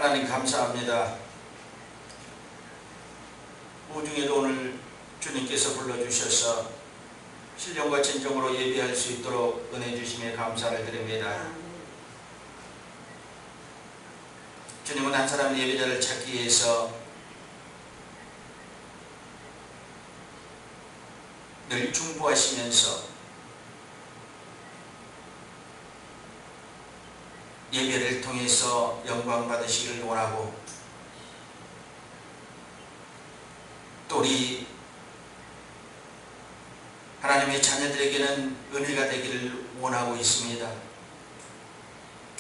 하나님 감사합니다. 우중에도 오늘 주님께서 불러주셔서 신령과 진정으로 예배할 수 있도록 은혜 주심에 감사를 드립니다. 주님은 한 사람 예배자를 찾기 위해서 늘 중보하시면서 예배를 통해서 영광 받으시기를 원하고, 또 우리 하나님의 자녀들에게는 은혜가 되기를 원하고 있습니다.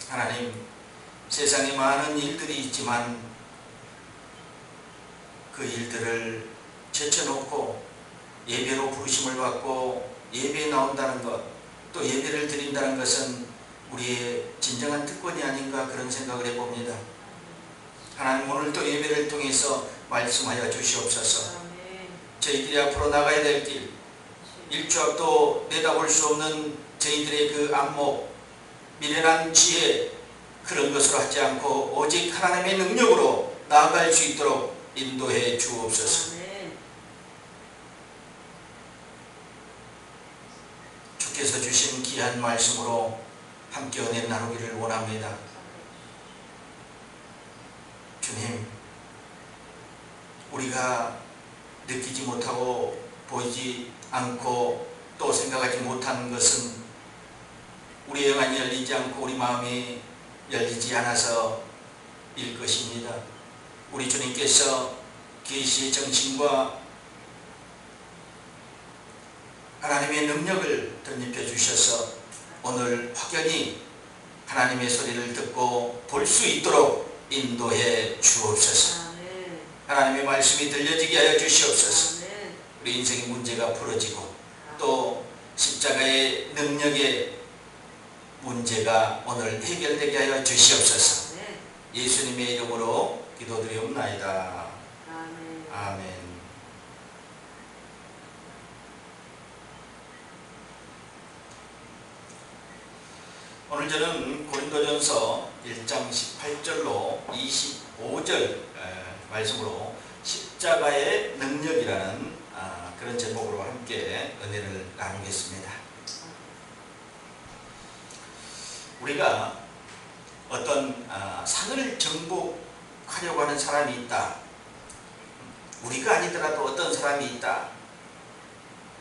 하나님, 세상에 많은 일들이 있지만 그 일들을 제쳐놓고 예배로 부르심을 받고 예배에 나온다는 것, 또 예배를 드린다는 것은 우리의 진정한 특권이 아닌가, 그런 생각을 해봅니다. 하나님, 오늘도 예배를 통해서 말씀하여 주시옵소서. 저희들이 앞으로 나가야 될 길, 일주 앞도 내다볼 수 없는 저희들의 그 안목, 미련한 지혜, 그런 것으로 하지 않고 오직 하나님의 능력으로 나아갈 수 있도록 인도해 주옵소서. 주께서 주신 귀한 말씀으로 함께 은혜 나누기를 원합니다. 주님, 우리가 느끼지 못하고 보이지 않고 또 생각하지 못하는 것은 우리의 영안이 열리지 않고 우리 마음이 열리지 않아서일 것입니다. 우리 주님께서 계시의 정신과 하나님의 능력을 덧입혀 주셔서 오늘 확연히 하나님의 소리를 듣고 볼 수 있도록 인도해 주옵소서. 하나님의 말씀이 들려지게 하여 주시옵소서. 우리 인생의 문제가 풀어지고 또 십자가의 능력의 문제가 오늘 해결되게 하여 주시옵소서. 예수님의 이름으로 기도드리옵나이다. 아멘. 오늘 저는 고린도전서 1장 18절로 25절 말씀으로 십자가의 능력이라는 그런 제목으로 함께 은혜를 나누겠습니다. 우리가 어떤 산을 정복하려고 하는 사람이 있다, 우리가 아니더라도 어떤 사람이 있다,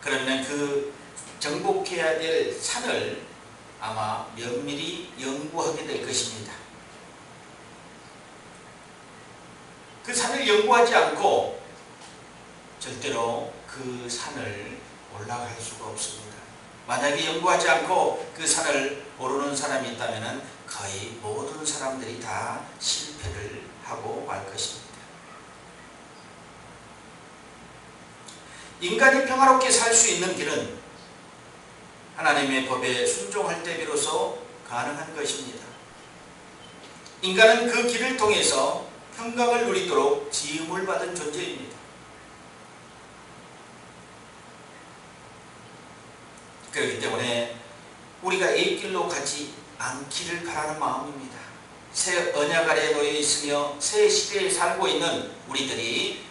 그러면 그 정복해야 될 산을 아마 면밀히 연구하게 될 것입니다. 그 산을 연구하지 않고 절대로 그 산을 올라갈 수가 없습니다. 만약에 연구하지 않고 그 산을 오르는 사람이 있다면 거의 모든 사람들이 다 실패를 하고 말 것입니다. 인간이 평화롭게 살 수 있는 길은 하나님의 법에 순종할 때 비로소 가능한 것입니다. 인간은 그 길을 통해서 평강을 누리도록 지음을 받은 존재입니다. 그렇기 때문에 우리가 이 길로 가지 않기를 바라는 마음입니다. 새 언약 아래에 놓여 있으며 새 시대에 살고 있는 우리들이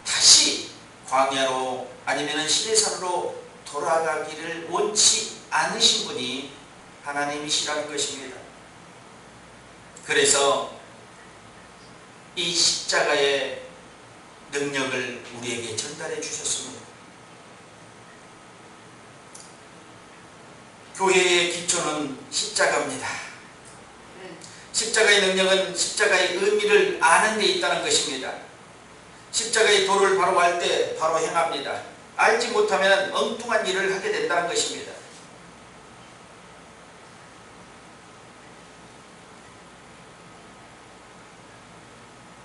다시 광야로 아니면 시내산으로 돌아가기를 원치 않으신 분이 하나님이시라는 것입니다. 그래서 이 십자가의 능력을 우리에게 전달해 주셨습니다. 교회의 기초는 십자가입니다. 십자가의 능력은 십자가의 의미를 아는 데 있다는 것입니다. 십자가의 도를 바로 알 때 바로 행합니다. 알지 못하면 엉뚱한 일을 하게 된다는 것입니다.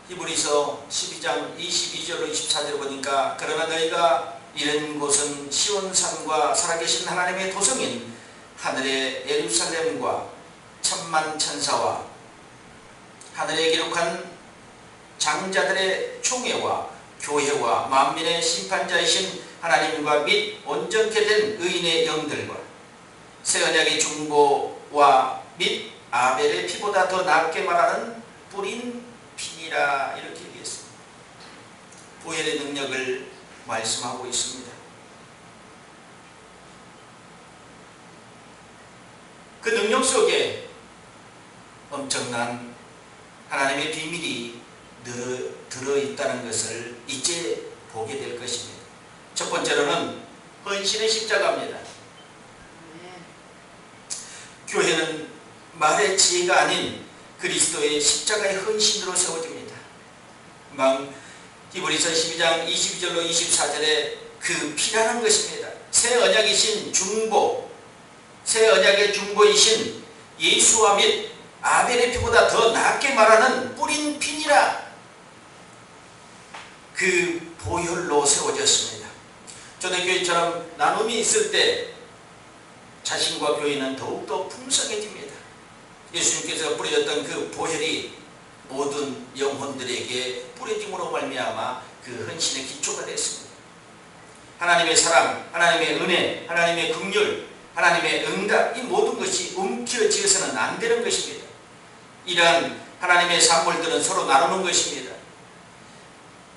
히브리서 12장 22절로 24절을 보니까 그러나 너희가 이른 곳은 시온산과 살아계신 하나님의 도성인 하늘의 예루살렘과 천만 천사와 하늘에 기록한 장자들의 총회와 교회와 만민의 심판자이신 하나님과 및 온전케 된 의인의 영들과 새 언약의 중보와 및 아벨의 피보다 더 낫게 말하는 뿌린 피 피니라 이렇게 얘기했습니다. 보혈의 능력을 말씀하고 있습니다. 그 능력 속에 엄청난 하나님의 비밀이 들어있다는 것을 이제 보게 될 것입니다. 첫 번째로는 헌신의 십자가입니다. 교회는 말의 지혜가 아닌 그리스도의 십자가의 헌신으로 세워집니다. 히브리서 12장 22절로 24절에 그 피라는 것입니다. 새 언약이신 중보, 새 언약의 중보이신 예수와 및 아벨의 피보다 더 낫게 말하는 뿌린 피니라. 그 보혈로 세워졌습니다. 초대교회처럼 나눔이 있을 때 자신과 교회는 더욱더 풍성해집니다. 예수님께서 뿌려졌던 그 보혈이 모든 영혼들에게 뿌려짐으로 말미암아 그 헌신의 기초가 됐습니다. 하나님의 사랑, 하나님의 은혜, 하나님의 긍휼, 하나님의 응답, 이 모든 것이 움켜쥐어서는 안 되는 것입니다. 이러한 하나님의 산물들은 서로 나누는 것입니다.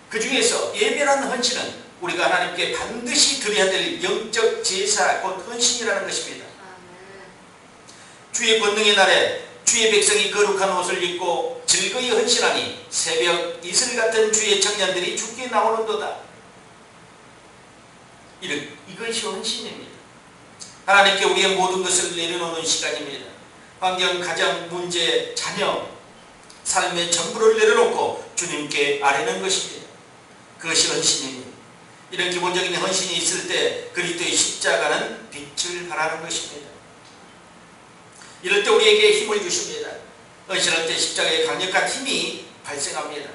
그 중에서 예배라는 헌신은 우리가 하나님께 반드시 드려야 될 영적 제사, 곧 헌신이라는 것입니다. 주의 권능의 날에 주의 백성이 거룩한 옷을 입고 즐거이 헌신하니 새벽 이슬 같은 주의 청년들이 주께 나오는도다. 이것이 헌신입니다. 하나님께 우리의 모든 것을 내려놓는 시간입니다. 환경, 가정, 문제, 자녀, 삶의 전부를 내려놓고 주님께 아뢰는 것입니다. 그것이 헌신입니다. 이런 기본적인 헌신이 있을 때 그리스도의 십자가는 빛을 발하는 것입니다. 이럴 때 우리에게 힘을 주십니다. 헌신할 때 십자가의 강력한 힘이 발생합니다.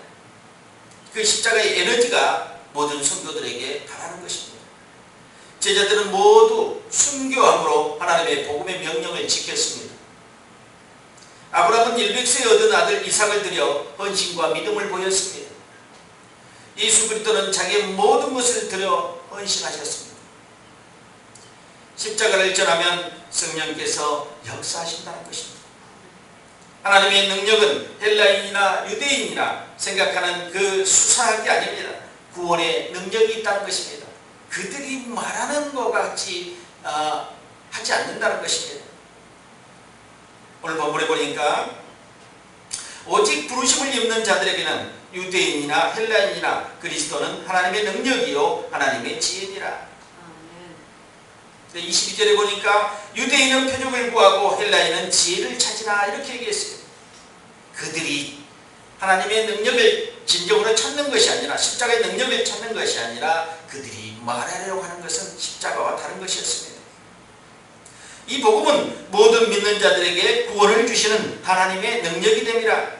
그 십자가의 에너지가 모든 성도들에게 발하는 것입니다. 제자들은 모두 순교함으로 하나님의 복음의 명령을 지켰습니다. 아브라함은 100세에 얻은 아들 이삭을 드려 헌신과 믿음을 보였습니다. 예수 그리스도는 자기의 모든 것을 드려 헌신하셨습니다. 십자가를 전하면 성령께서 역사하신다는 것입니다. 하나님의 능력은 헬라인이나 유대인이나 생각하는 그 수사한 게 아닙니다. 구원의 능력이 있다는 것입니다. 그들이 말하는 것 같이 하지 않는다는 것입니다. 오늘 본문에 보니까 오직 부르심을 입는 자들에게는 유대인이나 헬라인이나 그리스도는 하나님의 능력이요 하나님의 지혜니라. 22절에 보니까 유대인은 표적을 구하고 헬라인은 지혜를 찾으나 이렇게 얘기했어요. 그들이 하나님의 능력을 진정으로 찾는 것이 아니라 십자가의 능력을 찾는 것이 아니라 그들이 말하려고 하는 것은 십자가와 다른 것이었습니다. 이 복음은 모든 믿는 자들에게 구원을 주시는 하나님의 능력이 됨이라.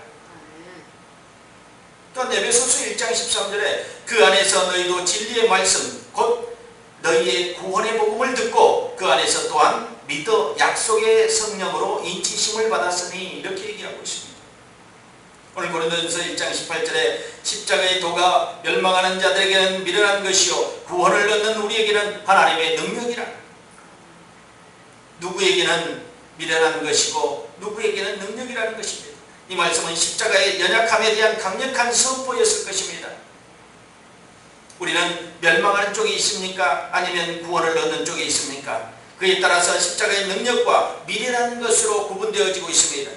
또한 에베소서 1장 13절에 그 안에서 너희도 진리의 말씀 곧 너희의 구원의 복음을 듣고 그 안에서 또한 믿어 약속의 성령으로 인치심을 받았으니 이렇게 얘기하고 있습니다. 오늘 고린도전서 1장 18절에 십자가의 도가 멸망하는 자들에게는 미련한 것이요 구원을 얻는 우리에게는 하나님의 능력이라. 누구에게는 미련한 것이고 누구에게는 능력이라는 것입니다. 이 말씀은 십자가의 연약함에 대한 강력한 선포였을 것입니다. 우리는 멸망하는 쪽에 있습니까? 아니면 구원을 얻는 쪽에 있습니까? 그에 따라서 십자가의 능력과 미련한 것으로 구분되어지고 있습니다.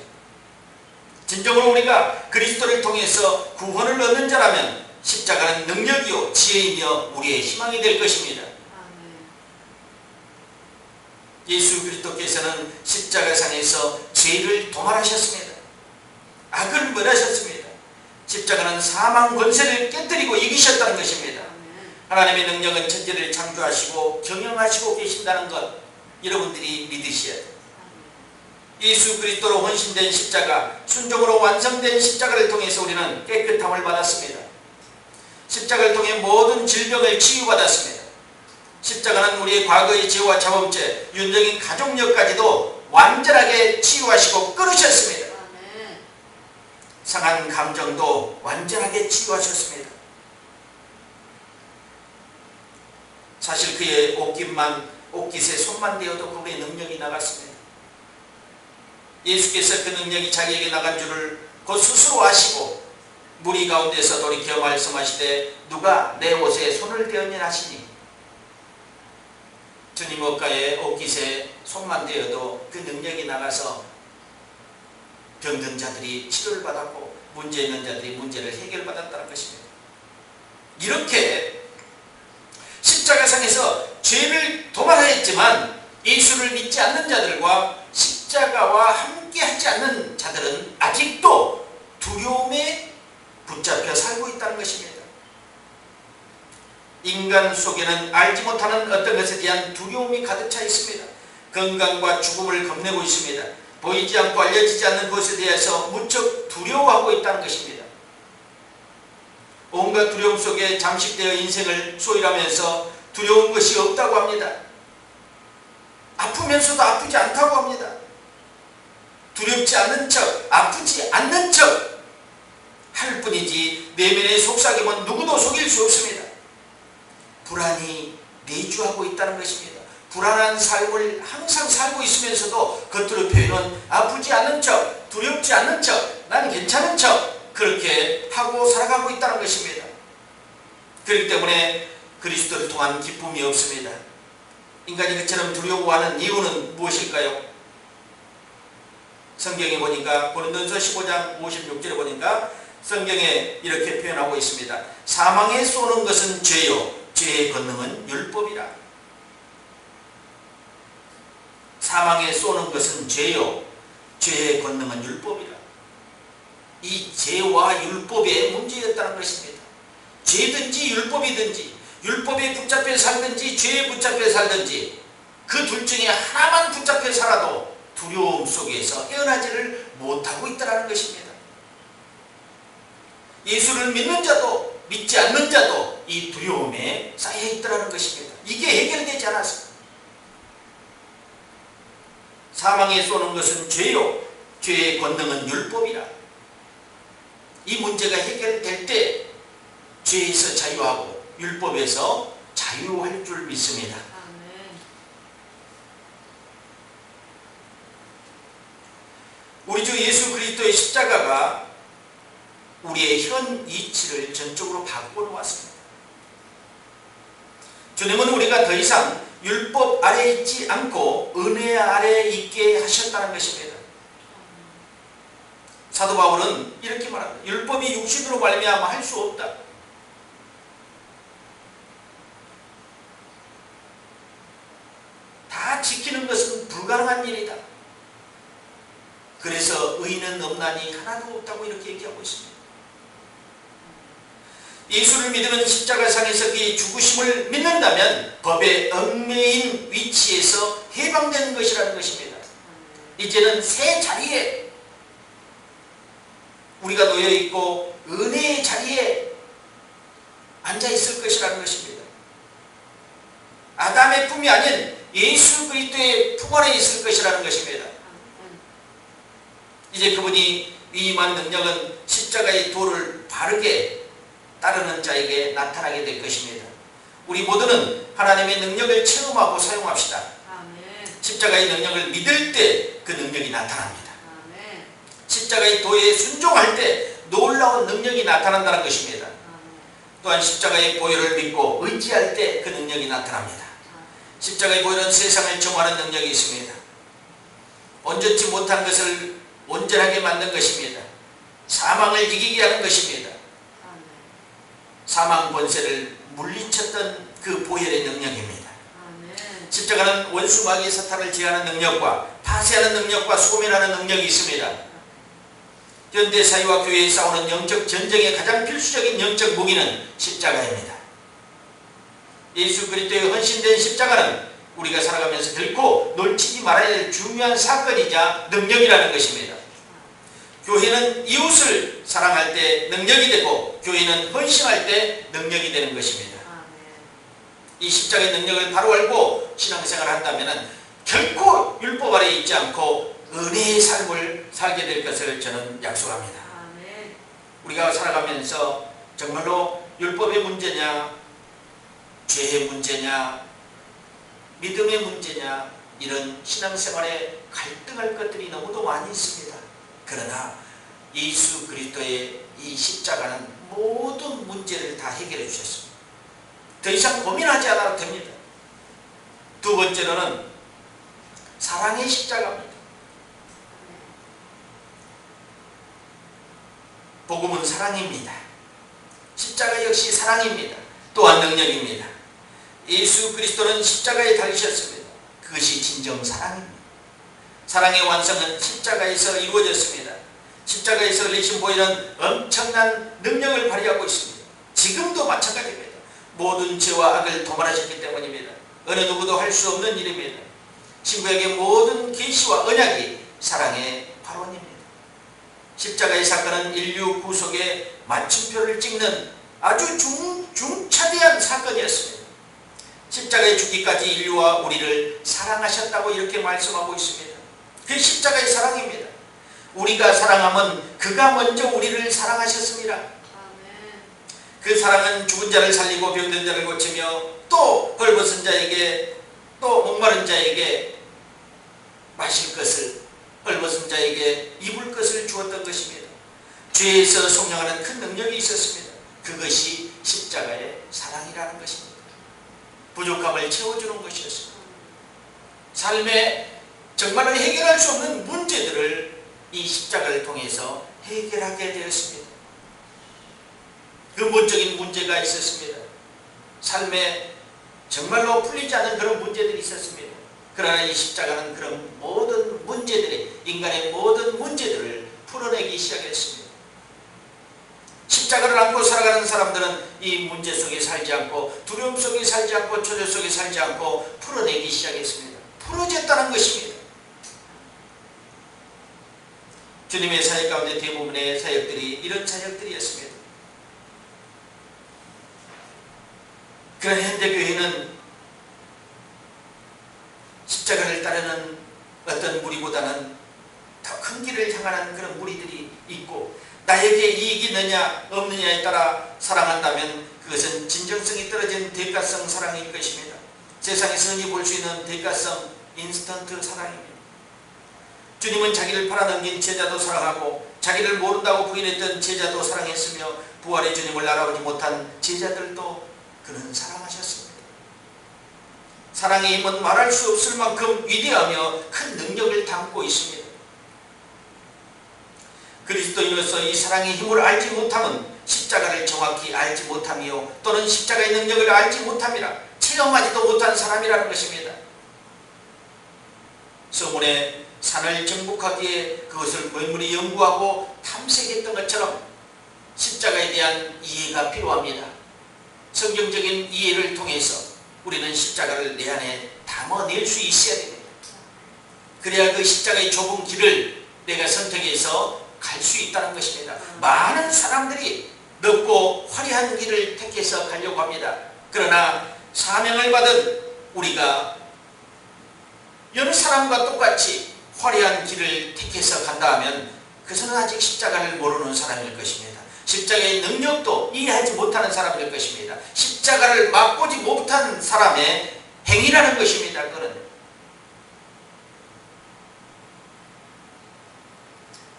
진정으로 우리가 그리스도를 통해서 구원을 얻는 자라면 십자가는 능력이요 지혜이며 우리의 희망이 될 것입니다. 예수 그리스도께서는 십자가상에서 죄를 도말하셨습니다. 악을 멸하셨습니다. 십자가는 사망 권세를 깨뜨리고 이기셨다는 것입니다. 하나님의 능력은 천지를 창조하시고 경영하시고 계신다는 것 여러분들이 믿으셔야 돼요. 예수 그리스도로 헌신된 십자가, 순종으로 완성된 십자가를 통해서 우리는 깨끗함을 받았습니다. 십자가를 통해 모든 질병을 치유받았습니다. 십자가는 우리의 과거의 죄와 자범죄, 윤적인 가족력까지도 완전하게 치유하시고 끊으셨습니다. 상한 감정도 완전하게 치유하셨습니다. 사실 그의 옷깃에 손만 대어도 그의 능력이 나갔습니다. 예수께서 그 능력이 자기에게 나간 줄을 곧 스스로 아시고 무리 가운데서 돌이켜 말씀하시되 누가 내 옷에 손을 대었냐 하시니 주님 옷가에 옷깃에 손만 대어도 그 능력이 나가서 병든 자들이 치료를 받았고 문제 있는 자들이 문제를 해결받았다는 것입니다. 이렇게 십자가상에서 죄를 도말하였지만 예수를 믿지 않는 자들과 십자가와 함께 하지 않는 자들은 아직도 두려움에 붙잡혀 살고 있다는 것입니다. 인간 속에는 알지 못하는 어떤 것에 대한 두려움이 가득 차 있습니다. 건강과 죽음을 겁내고 있습니다. 보이지 않고 알려지지 않는 것에 대해서 무척 두려워하고 있다는 것입니다. 온갖 두려움 속에 잠식되어 인생을 소일하면서 두려운 것이 없다고 합니다. 아프면서도 아프지 않다고 합니다. 두렵지 않는 척, 아프지 않는 척 할 뿐이지 내면의 속삭임은 누구도 속일 수 없습니다. 불안이 내주하고 있다는 것입니다. 불안한 삶을 항상 살고 있으면서도 겉으로 표현은 아프지 않는 척, 두렵지 않는 척, 난 괜찮은 척 그렇게 하고 살아가고 있다는 것입니다. 그렇기 때문에 그리스도를 통한 기쁨이 없습니다. 인간이 그처럼 두려워하는 이유는 무엇일까요? 성경에 보니까 고린도전서 15장 56절에 보니까 성경에 이렇게 표현하고 있습니다. 사망에 쏘는 것은 죄요 죄의 권능은 율법이라. 사망에 쏘는 것은 죄요 죄의 권능은 율법이라. 이 죄와 율법의 문제였다는 것입니다. 죄든지 율법이든지 율법에 붙잡혀 살든지 죄에 붙잡혀 살든지 그 둘 중에 하나만 붙잡혀 살아도 두려움 속에서 헤어나지를 못하고 있다는 것입니다. 예수를 믿는 자도 믿지 않는 자도 이 두려움에 쌓여 있다는 것입니다. 이게 해결되지 않았습니다. 사망에 쏘는 것은 죄요 죄의 권능은 율법이라. 이 문제가 해결될 때 죄에서 자유하고 율법에서 자유할 줄 믿습니다. 우리 주 예수 그리스도의 십자가가 우리의 현 이치를 전적으로 바꿔놓았습니다. 주님은 우리가 더 이상 율법 아래에 있지 않고 은혜 아래에 있게 하셨다는 것입니다. 사도 바울은 이렇게 말합니다. 율법이 육신으로 말미암아 할 수 없다. 다 지키는 것은 불가능한 일이다. 그래서 의인은 없나니 하나도 없다고 이렇게 얘기하고 있습니다. 예수를 믿으면 십자가상에서 그의 죽으심을 믿는다면 법의 얽매인 위치에서 해방되는 것이라는 것입니다. 이제는 새 자리에 우리가 놓여있고 은혜의 자리에 앉아있을 것이라는 것입니다. 아담의 품이 아닌 예수 그리스도의 품 안에 있을 것이라는 것입니다. 이제 그분이 위임한 능력은 십자가의 도를 바르게 따르는 자에게 나타나게 될 것입니다. 우리 모두는 하나님의 능력을 체험하고 사용합시다. 아멘. 십자가의 능력을 믿을 때 그 능력이 나타납니다. 아멘. 십자가의 도에 순종할 때 놀라운 능력이 나타난다는 것입니다. 아멘. 또한 십자가의 보혈을 믿고 의지할 때 그 능력이 나타납니다. 아멘. 십자가의 보혈은 세상을 정화하는 능력이 있습니다. 온전치 못한 것을 온전하게 만든 것입니다. 사망을 이기게 하는 것입니다. 사망 권세를 물리쳤던 그 보혈의 능력입니다. 아멘. 십자가는 원수 마귀의 사탄을 제하는 능력과 파쇄하는 능력과 소멸하는 능력이 있습니다. 현대 사회와 교회에 싸우는 영적 전쟁의 가장 필수적인 영적 무기는 십자가입니다. 예수 그리스도의 헌신된 십자가는 우리가 살아가면서 결코 놓치지 말아야 될 중요한 사건이자 능력이라는 것입니다. 교회는 이웃을 사랑할 때 능력이 되고 교회는 헌신할 때 능력이 되는 것입니다. 이 십자가의 능력을 바로 알고 신앙생활을 한다면 결코 율법 아래에 있지 않고 은혜의 삶을 살게 될 것을 저는 약속합니다. 우리가 살아가면서 정말로 율법의 문제냐 죄의 문제냐 믿음의 문제냐 이런 신앙생활에 갈등할 것들이 너무도 많이 있습니다. 그러나 예수 그리스도의 이 십자가는 모든 문제를 다 해결해 주셨습니다. 더 이상 고민하지 않아도 됩니다. 두 번째로는 사랑의 십자가입니다. 복음은 사랑입니다. 십자가 역시 사랑입니다. 또한 능력입니다. 예수 그리스도는 십자가에 달리셨습니다. 그것이 진정 사랑입니다. 사랑의 완성은 십자가에서 이루어졌습니다. 십자가에서 흘리신 보혈은 엄청난 능력을 발휘하고 있습니다. 지금도 마찬가지입니다. 모든 죄와 악을 도말하셨기 때문입니다. 어느 누구도 할 수 없는 일입니다. 친구에게 모든 계시와 언약이 사랑의 발원입니다. 십자가의 사건은 인류 구속의 마침표를 찍는 아주 중차대한 사건이었습니다. 십자가에 죽기까지 인류와 우리를 사랑하셨다고 이렇게 말씀하고 있습니다. 그 십자가의 사랑입니다. 우리가 사랑하면 그가 먼저 우리를 사랑하셨습니다. 그 사랑은 죽은 자를 살리고 병든 자를 고치며 또 벌벗은 자에게 또 목마른 자에게 마실 것을, 벌벗은 자에게 입을 것을 주었던 것입니다. 죄에서 속량하는 큰 능력이 있었습니다. 그것이 십자가의 사랑이라는 것입니다. 부족함을 채워주는 것이었습니다. 삶에 정말로 해결할 수 없는 문제들을 이 십자가를 통해서 해결하게 되었습니다. 근본적인 문제가 있었습니다. 삶에 정말로 풀리지 않는 그런 문제들이 있었습니다. 그러나 이 십자가는 그런 모든 문제들이, 인간의 모든 문제들을 풀어내기 시작했습니다. 십자가를 안고 살아가는 사람들은 이 문제 속에 살지 않고, 두려움 속에 살지 않고, 초조 속에 살지 않고 풀어내기 시작했습니다. 풀어졌다는 것입니다. 주님의 사역 가운데 대부분의 사역들이 이런 사역들이었습니다. 그런 현대교회는 십자가를 따르는 어떤 무리보다는 더 큰 길을 향하는 그런 무리들이 있고, 나에게 이익이 있느냐 없느냐에 따라 사랑한다면 그것은 진정성이 떨어진 대가성 사랑일 것입니다. 세상에서 흔히 볼 수 있는 대가성 인스턴트 사랑입니다. 주님은 자기를 팔아넘긴 제자도 사랑하고, 자기를 모른다고 부인했던 제자도 사랑했으며, 부활의 주님을 알아보지 못한 제자들도 그는 사랑하셨습니다. 사랑의 힘은 말할 수 없을 만큼 위대하며 큰 능력을 담고 있습니다. 그리스도인으로서 이 사랑의 힘을 알지 못하면 십자가를 정확히 알지 못하며, 또는 십자가의 능력을 알지 못함이라 체험하지도 못한 사람이라는 것입니다. 서문에 산을 정복하기에 그것을 멀리 연구하고 탐색했던 것처럼 십자가에 대한 이해가 필요합니다. 성경적인 이해를 통해서 우리는 십자가를 내 안에 담아낼 수 있어야 됩니다. 그래야 그 십자가의 좁은 길을 내가 선택해서 갈 수 있다는 것입니다. 많은 사람들이 넓고 화려한 길을 택해서 가려고 합니다. 그러나 사명을 받은 우리가 여러 사람과 똑같이 화려한 길을 택해서 간다 하면 그것은 아직 십자가를 모르는 사람일 것입니다. 십자가의 능력도 이해하지 못하는 사람일 것입니다. 십자가를 맛보지 못한 사람의 행위라는 것입니다. 그는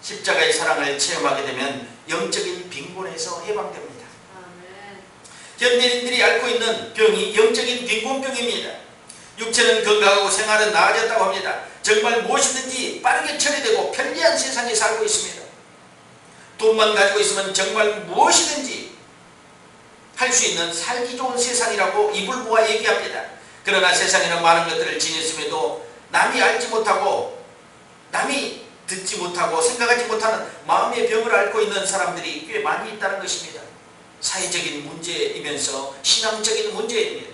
십자가의 사랑을 체험하게 되면 영적인 빈곤에서 해방됩니다. 현대인들이 앓고 있는 병이 영적인 빈곤병입니다. 육체는 건강하고 생활은 나아졌다고 합니다. 정말 무엇이든지 빠르게 처리되고 편리한 세상에 살고 있습니다. 돈만 가지고 있으면 정말 무엇이든지 할 수 있는 살기 좋은 세상이라고 입을 모아 얘기합니다. 그러나 세상에는 많은 것들을 지녔음에도 남이 알지 못하고, 남이 듣지 못하고, 생각하지 못하는 마음의 병을 앓고 있는 사람들이 꽤 많이 있다는 것입니다. 사회적인 문제이면서 신앙적인 문제입니다.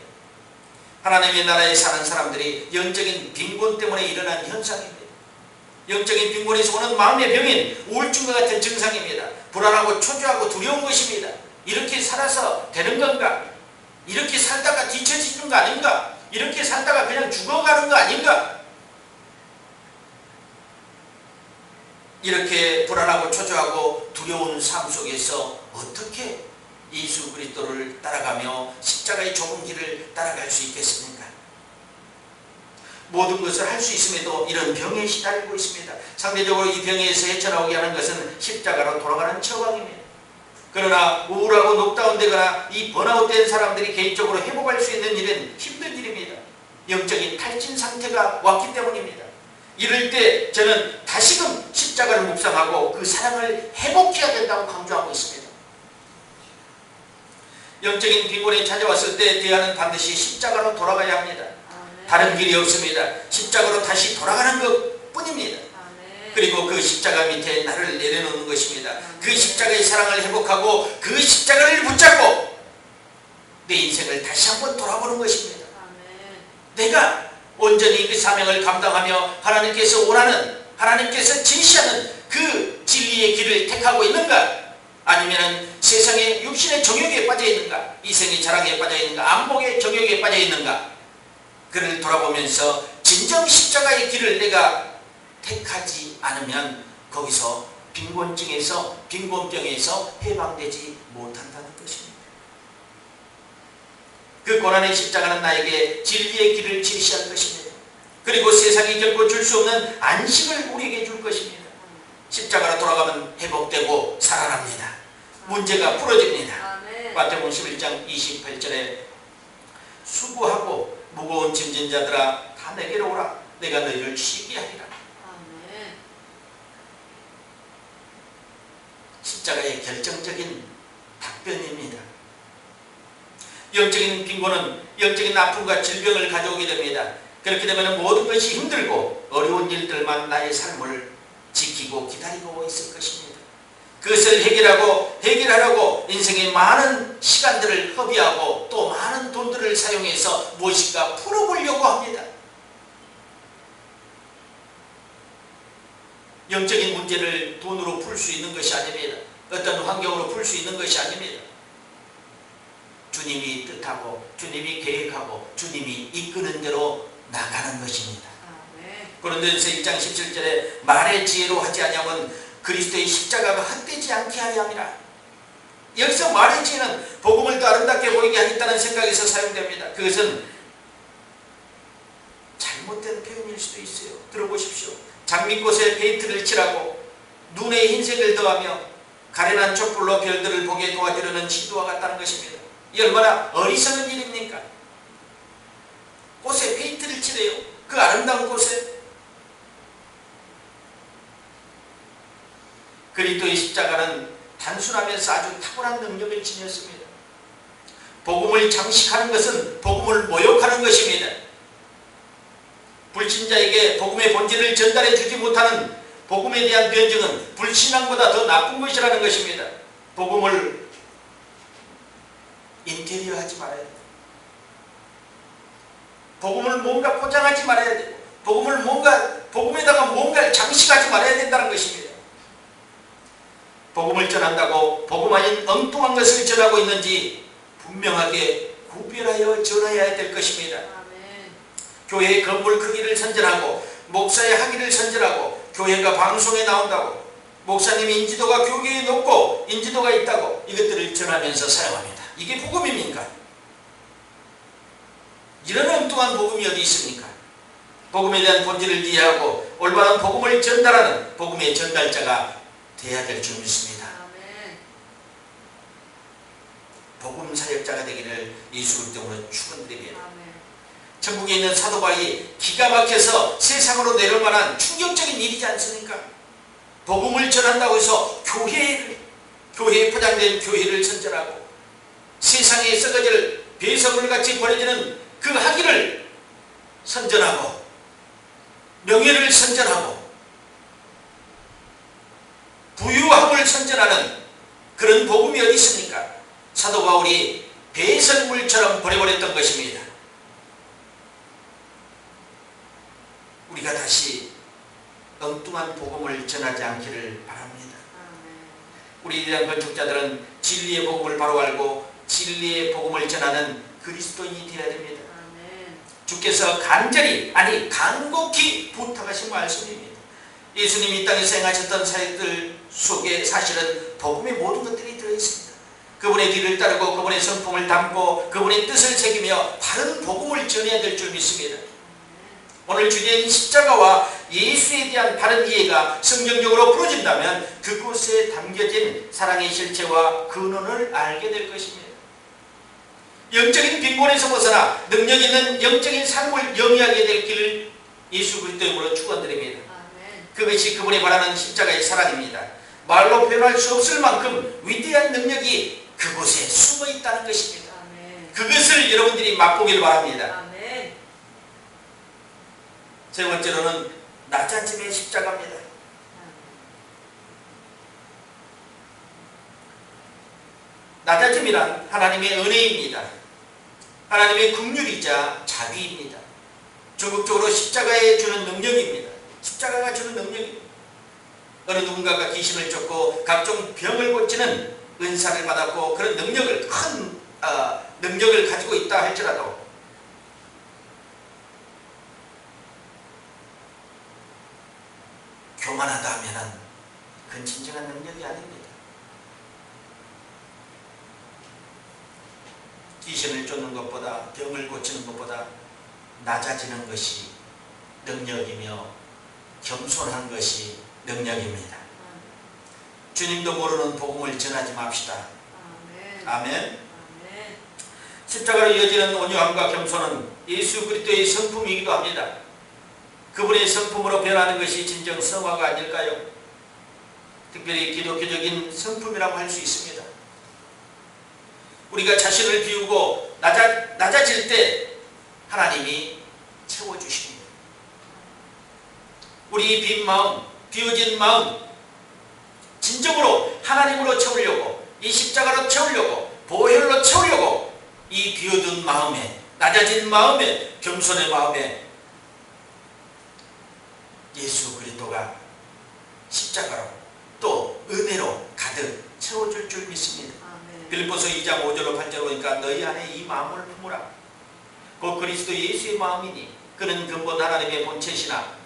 하나님의 나라에 사는 사람들이 영적인 빈곤 때문에 일어난 현상입니다. 영적인 빈곤에서 오는 마음의 병인 우울증과 같은 증상입니다. 불안하고 초조하고 두려운 것입니다. 이렇게 살아서 되는 건가? 이렇게 살다가 뒤처지는 거 아닌가? 이렇게 살다가 그냥 죽어가는 거 아닌가? 이렇게 불안하고 초조하고 두려운 삶 속에서 어떻게 예수 그리스도를 따라가며 십자가의 좁은 길을 따라갈 수 있겠습니까? 모든 것을 할 수 있음에도 이런 병에 시달리고 있습니다. 상대적으로 이 병에서 헤쳐나오게 하는 것은 십자가로 돌아가는 처방입니다. 그러나 우울하고 녹다운되거나 이 번아웃된 사람들이 개인적으로 회복할 수 있는 일은 힘든 일입니다. 영적인 탈진 상태가 왔기 때문입니다. 이럴 때 저는 다시금 십자가를 묵상하고 그 사랑을 회복해야 된다고 강조하고 있습니다. 영적인 빈곤에 찾아왔을 때 대안은 반드시 십자가로 돌아가야 합니다. 다른 길이 없습니다. 십자가로 다시 돌아가는 것 뿐입니다. 그리고 그 십자가 밑에 나를 내려놓는 것입니다. 그 십자가의 사랑을 회복하고 그 십자가를 붙잡고 내 인생을 다시 한번 돌아보는 것입니다. 내가 온전히 그 사명을 감당하며 하나님께서 원하는, 하나님께서 지시하는 그 진리의 길을 택하고 있는가? 아니면 세상의 육신의 정욕에 빠져 있는가? 이생의 자랑에 빠져 있는가? 안목의 정욕에 빠져 있는가? 그를 돌아보면서 진정 십자가의 길을 내가 택하지 않으면 거기서 빈곤증에서, 빈곤병에서 해방되지 못한다는 것입니다. 그 고난의 십자가는 나에게 진리의 길을 제시할 것입니다. 그리고 세상이 결코 줄 수 없는 안식을 우리에게 줄 것입니다. 십자가로 돌아가면 회복되고 살아납니다. 문제가 풀어집니다. 마태복음 11장 28절에 수고하고 무거운 짐진 자들아 다 내게로 오라. 내가 너희를 쉬게 하리라. 십자가의 결정적인 답변입니다. 영적인 빈곤은 영적인 아픔과 질병을 가져오게 됩니다. 그렇게 되면 모든 것이 힘들고 어려운 일들만 나의 삶을 지키고 기다리고 있을 것입니다. 그것을 해결하려고 인생의 많은 시간들을 허비하고 또 많은 돈들을 사용해서 무엇인가 풀어보려고 합니다. 영적인 문제를 돈으로 풀 수 있는 것이 아닙니다. 어떤 환경으로 풀 수 있는 것이 아닙니다. 주님이 뜻하고 주님이 계획하고 주님이 이끄는 대로 나가는 것입니다. 고린도전서 1장 17절에 말의 지혜로 하지 아니하면 그리스도의 십자가가 헛되지 않게 하려 함이라. 여기서 말의 지혜는 복음을 더 아름답게 보이게 하겠다는 생각에서 사용됩니다. 그것은 잘못된 표현일 수도 있어요. 들어보십시오. 장미꽃에 페인트를 칠하고 눈에 흰색을 더하며 가련한 촛불로 별들을 보게 도와주려는 시도와 같다는 것입니다. 이 얼마나 어리석은 일입니까? 꽃에 페인트를 칠해요. 그 아름다운 꽃에. 그리스도의 십자가는 단순하면서 아주 탁월한 능력을 지녔습니다. 복음을 장식하는 것은 복음을 모욕하는 것입니다. 불신자에게 복음의 본질을 전달해 주지 못하는 복음에 대한 변증은 불신앙보다 더 나쁜 것이라는 것입니다. 복음을 인테리어 하지 말아야 돼요. 복음을 뭔가 포장하지 말아야 돼요. 복음에다가 뭔가를 장식하지 말아야 된다는 것입니다. 복음을 전한다고 복음 아닌 엉뚱한 것을 전하고 있는지 분명하게 구별하여 전해야 될 것입니다. 교회의 건물 크기를 선전하고 목사의 학위를 선전하고 교회가 방송에 나온다고 목사님의 인지도가 교계에 높고 인지도가 있다고 이것들을 전하면서 사용합니다. 이게 복음입니까? 이런 엉뚱한 복음이 어디 있습니까? 복음에 대한 본질을 이해하고 올바른 복음을 전달하는 복음의 전달자가 되어야 될 줄 믿습니다. 복음 사역자가 되기를 예수 그리스도로 축원드립니다. 천국에 있는 사도 바울이 기가 막혀서 세상으로 내려올 만한 충격적인 일이지 않습니까? 복음을 전한다고 해서 교회에 포장된 교회를 선전하고 세상에 썩어질 배설물같이 버려지는 그 학위를 선전하고 명예를 선전하고 부유함을 선전하는 그런 복음이 어디 있습니까? 사도 바울이 배설물처럼 버려버렸던 것입니다. 우리가 다시 엉뚱한 복음을 전하지 않기를 바랍니다. 우리에 대한 건축자들은 진리의 복음을 바로 알고 진리의 복음을 전하는 그리스도인이 되어야 됩니다. 주께서 간절히 아니 간곡히 부탁하신 말씀입니다. 예수님이 이 땅에서 행하셨던 사역들 속에 사실은 복음의 모든 것들이 들어있습니다. 그분의 뒤를 따르고 그분의 성품을 담고 그분의 뜻을 새기며 바른 복음을 전해야 될 줄 믿습니다. 오늘 주제인 십자가와 예수에 대한 바른 이해가 성경적으로 부러진다면 그곳에 담겨진 사랑의 실체와 근원을 알게 될 것입니다. 영적인 빈곤에서 벗어나 능력 있는 영적인 삶을 영위하게 될 길을 예수 그리스도의 이름으로 축원드립니다. 그것이 그분이 바라는 십자가의 사랑입니다. 말로 표현할 수 없을 만큼 위대한 능력이 그곳에 숨어 있다는 것입니다. 그것을 여러분들이 맛보길 바랍니다. 세 번째로는 낮아짐의 십자가입니다. 낮아짐이란 하나님의 은혜입니다. 하나님의 긍휼이자 자비입니다. 전국적으로 십자가에 주는 능력입니다. 십자가가 주는 능력입니다. 어느 누군가가 귀신을 쫓고 각종 병을 고치는 은사를 받았고 그런 능력을 큰 능력을 가지고 있다 할지라도 교만하다 하면은 그건 진정한 능력이 아닙니다. 귀신을 쫓는 것보다 병을 고치는 것보다 낮아지는 것이 능력이며 겸손한 것이 능력입니다. 주님도 모르는 복음을 전하지 맙시다. 아멘. 십자가로 이어지는 온유함과 겸손은 예수 그리스도의 성품이기도 합니다. 그분의 성품으로 변하는 것이 진정 성화가 아닐까요? 특별히 기독교적인 성품이라고 할 수 있습니다. 우리가 자신을 비우고 낮아질 때 하나님이 채워주십니다. 우리 빈 마음, 비워진 마음 진정으로 하나님으로 채우려고, 이 십자가로 채우려고, 보혈로 채우려고 이 비워둔 마음에, 낮아진 마음에, 겸손의 마음에 예수 그리스도가 십자가로 또 은혜로 가득 채워줄 줄 믿습니다. 빌립보서 2장 5절로 8절로 보니까 너희 안에 이 마음을 품으라. 곧 그리스도 예수의 마음이니 그는 근본 하나님의 본체시나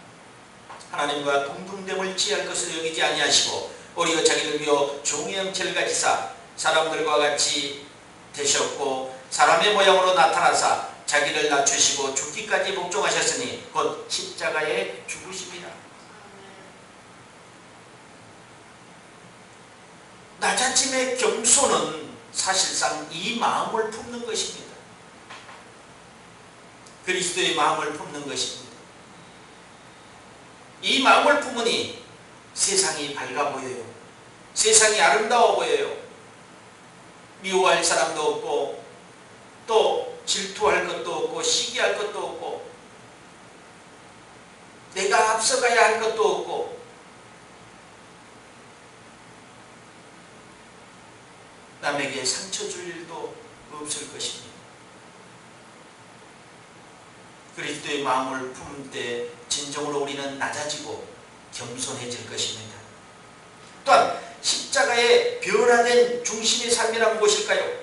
하나님과 동등됨을 취할 것을 여기지 아니하시고 오히려 자기를 위하여 종의 형체를 가지사 사람들과 같이 되셨고 사람의 모양으로 나타나사 자기를 낮추시고 죽기까지 복종하셨으니 곧 십자가에 죽으십니다. 낮아짐의 겸손은 사실상 이 마음을 품는 것입니다. 그리스도의 마음을 품는 것입니다. 이 마음을 품으니 세상이 밝아 보여요. 세상이 아름다워 보여요. 미워할 사람도 없고 또 질투할 것도 없고 시기할 것도 없고 내가 앞서가야 할 것도 없고 남에게 상처 줄 일도 없을 것입니다. 그리스도의 마음을 품을 때 진정으로 우리는 낮아지고 겸손해질 것입니다. 또한 십자가의 변화된 중심의 삶이란 무엇일까요?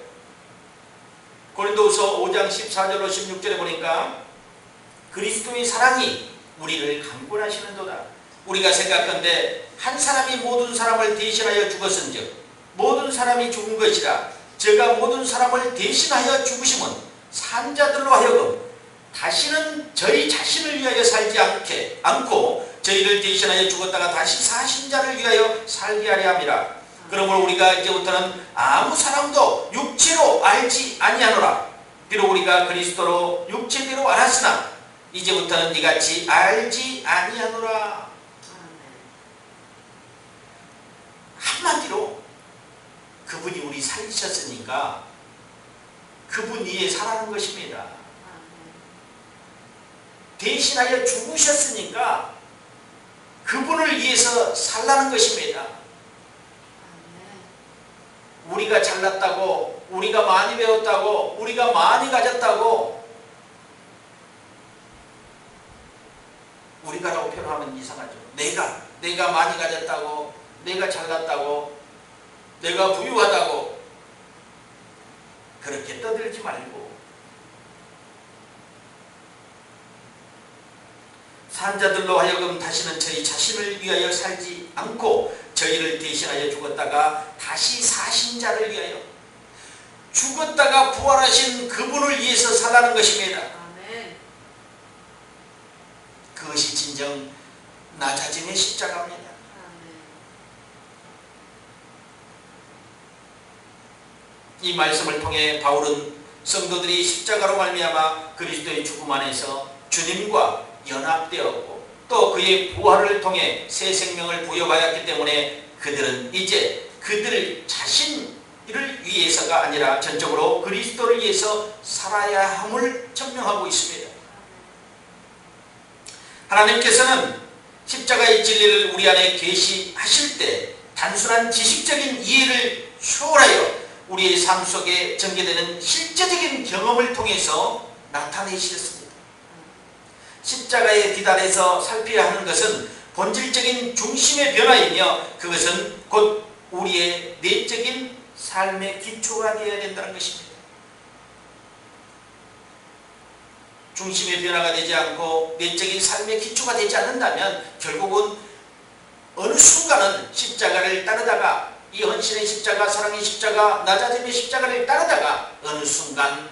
고린도후서 5장 14절로 16절에 보니까 그리스도의 사랑이 우리를 강권하시는도다. 우리가 생각건대 한 사람이 모든 사람을 대신하여 죽었은즉 모든 사람이 죽은 것이라 저가 모든 사람을 대신하여 죽으심은 산자들로 하여금 다시는 저희 자신을 위하여 살지 않고 저희를 대신하여 죽었다가 다시 사신 자를 위하여 살게 하려 함이라. 그러므로 우리가 이제부터는 아무 사람도 육체로 알지 아니하노라. 비록 우리가 그리스도로 육체대로 알았으나 이제부터는 이같이 알지 아니하노라. 한마디로 그분이 우리 살리셨으니까 그분 위에 살아가는 것입니다. 대신하여 죽으셨으니까 그분을 위해서 살라는 것입니다. 우리가 잘났다고, 우리가 많이 배웠다고, 우리가 많이 가졌다고 우리가라고 표현하면 이상하죠. 내가 많이 가졌다고, 내가 잘났다고, 내가 부유하다고 그렇게 떠들지 말고 산자들로 하여금 다시는 저희 자신을 위하여 살지 않고 저희를 대신하여 죽었다가 다시 사신 자를 위하여 죽었다가 부활하신 그분을 위해서 살라는 것입니다. 그것이 진정 낮아짐의 십자가입니다. 이 말씀을 통해 바울은 성도들이 십자가로 말미암아 그리스도의 죽음 안에서 주님과 연합되었고 또 그의 부활을 통해 새 생명을 부여받았기 때문에 그들은 이제 그들 자신을 위해서가 아니라 전적으로 그리스도를 위해서 살아야 함을 증명하고 있습니다. 하나님께서는 십자가의 진리를 우리 안에 계시하실 때 단순한 지식적인 이해를 초월하여 우리의 삶 속에 전개되는 실제적인 경험을 통해서 나타내셨습니다. 십자가의 비단에서 살펴야 하는 것은 본질적인 중심의 변화이며 그것은 곧 우리의 내적인 삶의 기초가 되어야 된다는 것입니다. 중심의 변화가 되지 않고 내적인 삶의 기초가 되지 않는다면 결국은 어느 순간은 십자가를 따르다가 이 헌신의 십자가, 사랑의 십자가, 낮아짐의 십자가를 따르다가 어느 순간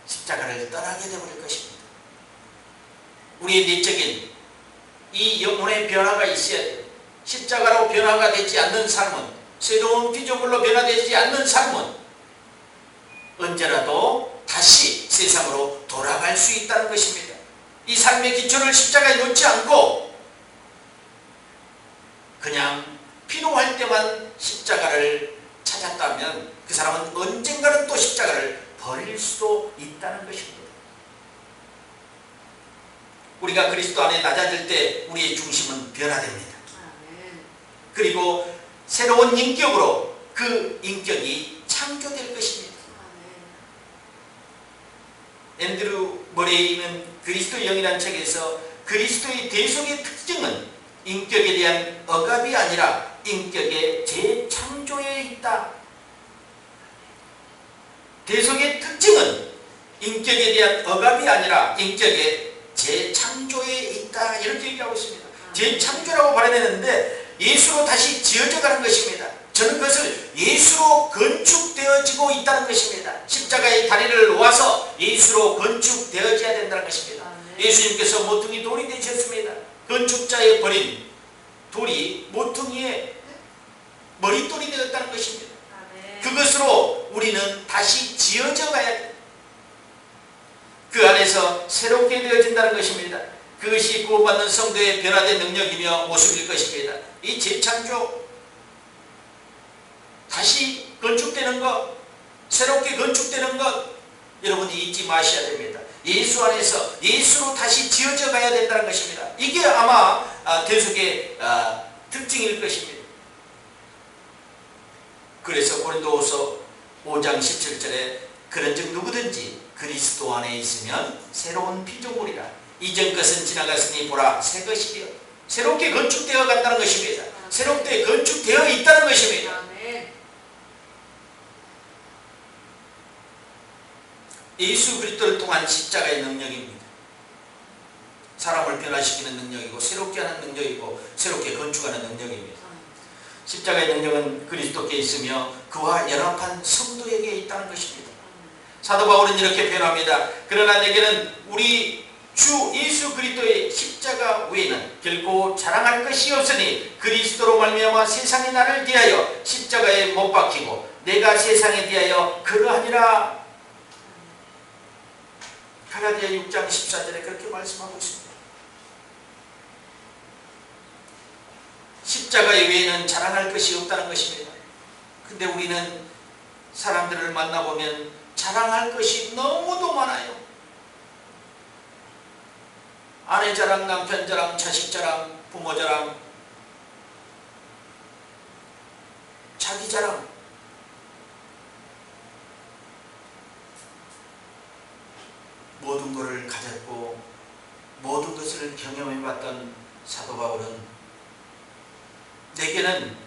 십자가를 떠나게 되버릴 것입니다. 우리의 내적인 이 영혼의 변화가 있어야 돼요. 십자가로 변화가 되지 않는 삶은, 새로운 피조물로 변화되지 않는 삶은 언제라도 다시 세상으로 돌아갈 수 있다는 것입니다. 이 삶의 기초를 십자가에 놓지 않고 그냥 필요할 때만 십자가를 찾았다면 그 사람은 언젠가는 또 십자가를 버릴 수도 있다는 것입니다. 우리가 그리스도 안에 낮아질 때 우리의 중심은 변화됩니다. 그리고 새로운 인격으로 그 인격이 창조될 것입니다. 앤드루 머레이는 그리스도의 영이라는 책에서 그리스도의 대속의 특징은 인격에 대한 억압이 아니라 인격의 재창조에 있다. 대속의 특징은 인격에 대한 억압이 아니라 인격의 재창조에 있다. 이렇게 얘기하고 있습니다. 재창조라고 발현했는데 예수로 다시 지어져 가는 것입니다. 저는 그것을 예수로 건축되어지고 있다는 것입니다. 십자가의 다리를 놓아서 예수로 건축되어져야 된다는 것입니다. 예수님께서 모퉁이 돌이 되셨습니다. 건축자의 버린 돌이 모퉁이의 머릿돌이 되었다는 것입니다. 그것으로 우리는 다시 지어져 가야 됩니다. 그 안에서 새롭게 되어진다는 것입니다. 그것이 구원받는 성도의 변화된 능력이며 모습일 것입니다. 이 재창조, 다시 건축되는 것, 새롭게 건축되는 것, 여러분이 잊지 마셔야 됩니다. 예수 안에서 예수로 다시 지어져 가야 된다는 것입니다. 이게 아마 대속의 특징일 것입니다. 그래서 고린도후서 5장 17절에 그런즉 누구든지 그리스도 안에 있으면 새로운 피조물이라 이전 것은 지나갔으니 보라 새 것이 되어 새롭게 건축되어 간다는 것입니다. 새롭게 건축되어 있다는 것입니다. 예수 그리스도를 통한 십자가의 능력입니다. 사람을 변화시키는 능력이고 새롭게 하는 능력이고 새롭게 건축하는 능력입니다. 십자가의 능력은 그리스도께 있으며 그와 연합한 성도에게 있다는 것입니다. 사도 바울은 이렇게 표현합니다. 그러나 내게는 우리 주 예수 그리스도의 십자가 외에는 결코 자랑할 것이 없으니 그리스도로 말미암아 세상이 나를 대하여 십자가에 못 박히고 내가 세상에 대하여 그러하니라. 갈라디아 6장 14절에 그렇게 말씀하고 있습니다. 십자가 외에는 자랑할 것이 없다는 것입니다. 근데 우리는 사람들을 만나보면 자랑할 것이 너무도 많아요. 아내 자랑, 남편 자랑, 자식 자랑, 부모 자랑, 자기 자랑. 모든 것을 가졌고 모든 것을 경험해봤던 사도 바울은 내게는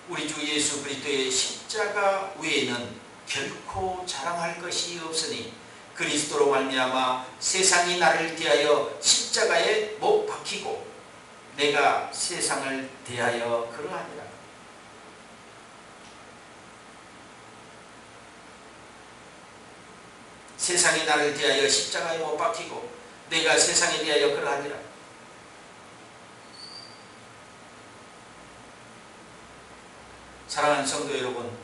우리 주 예수 그리스도의 십자가 외에는 결코 자랑할 것이 없으니 그리스도로 말미암아 세상이 나를 대하여 십자가에 못 박히고 내가 세상을 대하여 그러하니라. 세상이 나를 대하여 십자가에 못 박히고 내가 세상에 대하여 그러하니라. 사랑하는 성도 여러분,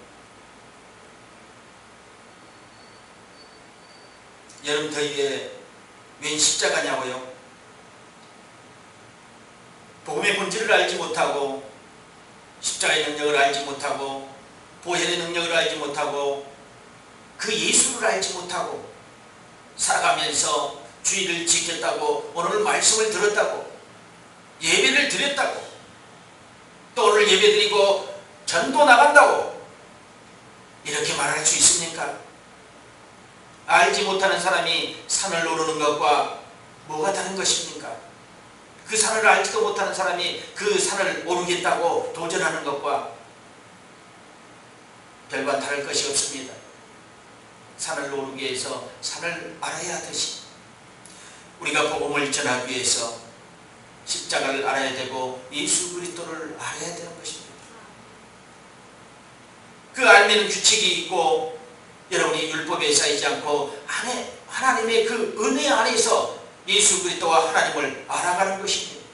여름 더위에 웬 십자가냐고요? 복음의 본질을 알지 못하고 십자가의 능력을 알지 못하고 보혈의 능력을 알지 못하고 그 예수를 알지 못하고 살아가면서 주의를 지켰다고, 오늘 말씀을 들었다고, 예배를 드렸다고, 또 오늘 예배 드리고 전도 나간다고 이렇게 말할 수 있습니까? 알지 못하는 사람이 산을 오르는 것과 뭐가 다른 것입니까? 그 산을 알지도 못하는 사람이 그 산을 오르겠다고 도전하는 것과 별반 다를 것이 없습니다. 산을 오르기 위해서 산을 알아야 하듯이 우리가 복음을 전하기 위해서 십자가를 알아야 되고 예수 그리스도를 알아야 되는 것입니다. 그 알면 규칙이 있고 여러분이 율법에 쌓이지 않고 안에 하나님의 그 은혜 안에서 예수 그리스도와 하나님을 알아가는 것입니다.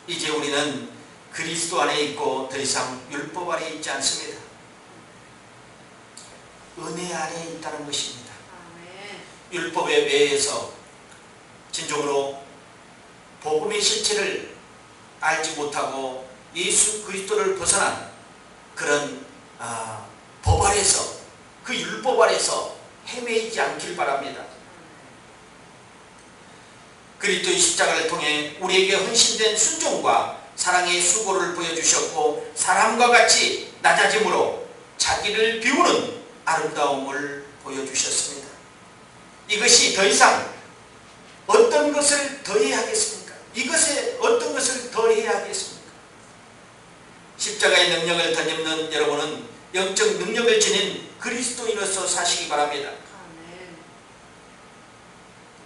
이제 우리는 그리스도 안에 있고 더 이상 율법 아래 있지 않습니다. 은혜 안에 있다는 것입니다. 율법에 매여서 진정으로 복음의 실체를 알지 못하고 예수 그리스도를 벗어난 그런 법 아래서, 그 율법 아래서 헤매이지 않길 바랍니다. 그리스도의 십자가를 통해 우리에게 헌신된 순종과 사랑의 수고를 보여주셨고 사람과 같이 낮아짐으로 자기를 비우는 아름다움을 보여주셨습니다. 이것이 더 이상 어떤 것을 더해야 하겠습니까? 이것에 어떤 것을 더해야 하겠습니까? 십자가의 능력을 덧입는 여러분은 영적 능력을 지닌 그리스도인으로서 사시기 바랍니다.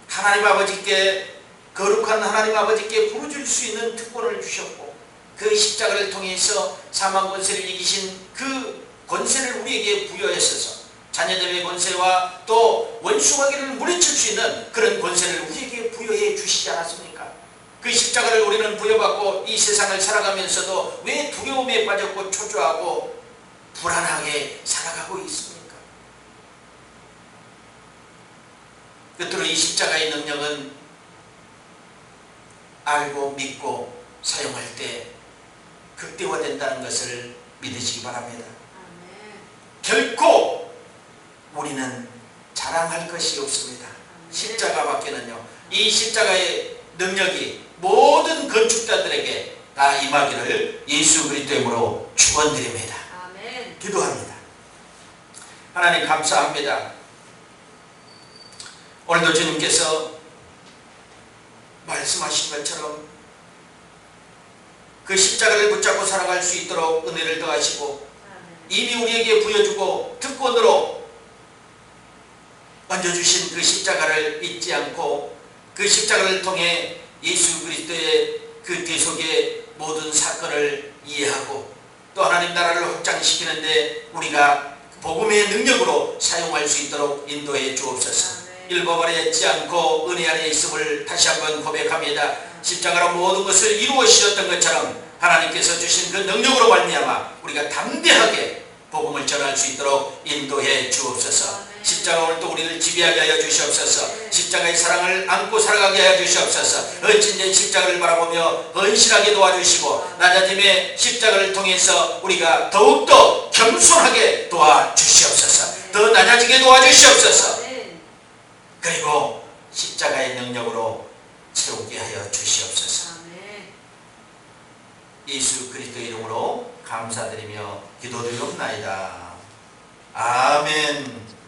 하나님 아버지께, 거룩한 하나님 아버지께 부르줄 수 있는 특권을 주셨고 그 십자가를 통해서 사망 권세를 이기신 그 권세를 우리에게 부여하셔서 자녀들의 권세와 또 원수마귀를 물리칠 수 있는 그런 권세를 우리에게 부여해 주시지 않았습니까? 그 십자가를 우리는 부여받고 이 세상을 살아가면서도 왜 두려움에 빠졌고 초조하고 불안하게 살아가고 있습니까? 끝으로 이 십자가의 능력은 알고 믿고 사용할 때 극대화된다는 것을 믿으시기 바랍니다. 결코 우리는 자랑할 것이 없습니다. 십자가밖에는요. 이 십자가의 능력이 모든 건축자들에게 다 임하기를 예수 그리스도의 이름으로 축원드립니다. 기도합니다. 하나님 감사합니다. 오늘도 주님께서 말씀하신 것처럼 그 십자가를 붙잡고 살아갈 수 있도록 은혜를 더하시고 이미 우리에게 부여주고 특권으로 얹어주신 그 십자가를 잊지 않고 그 십자가를 통해 예수 그리스도의 그 뒤속의 모든 사건을 이해하고 또 하나님 나라를 확장시키는데 우리가 복음의 능력으로 사용할 수 있도록 인도해 주옵소서. 율법 아래 있지 않고 은혜 아래 있음을 다시 한번 고백합니다. 십자가로 모든 것을 이루어 주셨던 것처럼 하나님께서 주신 그 능력으로 말미암아 우리가 담대하게 복음을 전할 수 있도록 인도해 주옵소서. 십자가 오늘 또 우리를 지배하게 하여 주시옵소서. 십자가의 사랑을 안고 살아가게 하여 주시옵소서. 헌신된 십자가를 바라보며 헌신하게 도와주시고 낮아짐의 십자가를 통해서 우리가 더욱더 겸손하게 도와주시옵소서. 더 낮아지게 도와주시옵소서. 그리고 십자가의 능력으로 채우게 하여 주시옵소서. 예수 그리스도의 이름으로 감사드리며 기도드리옵나이다. 아멘.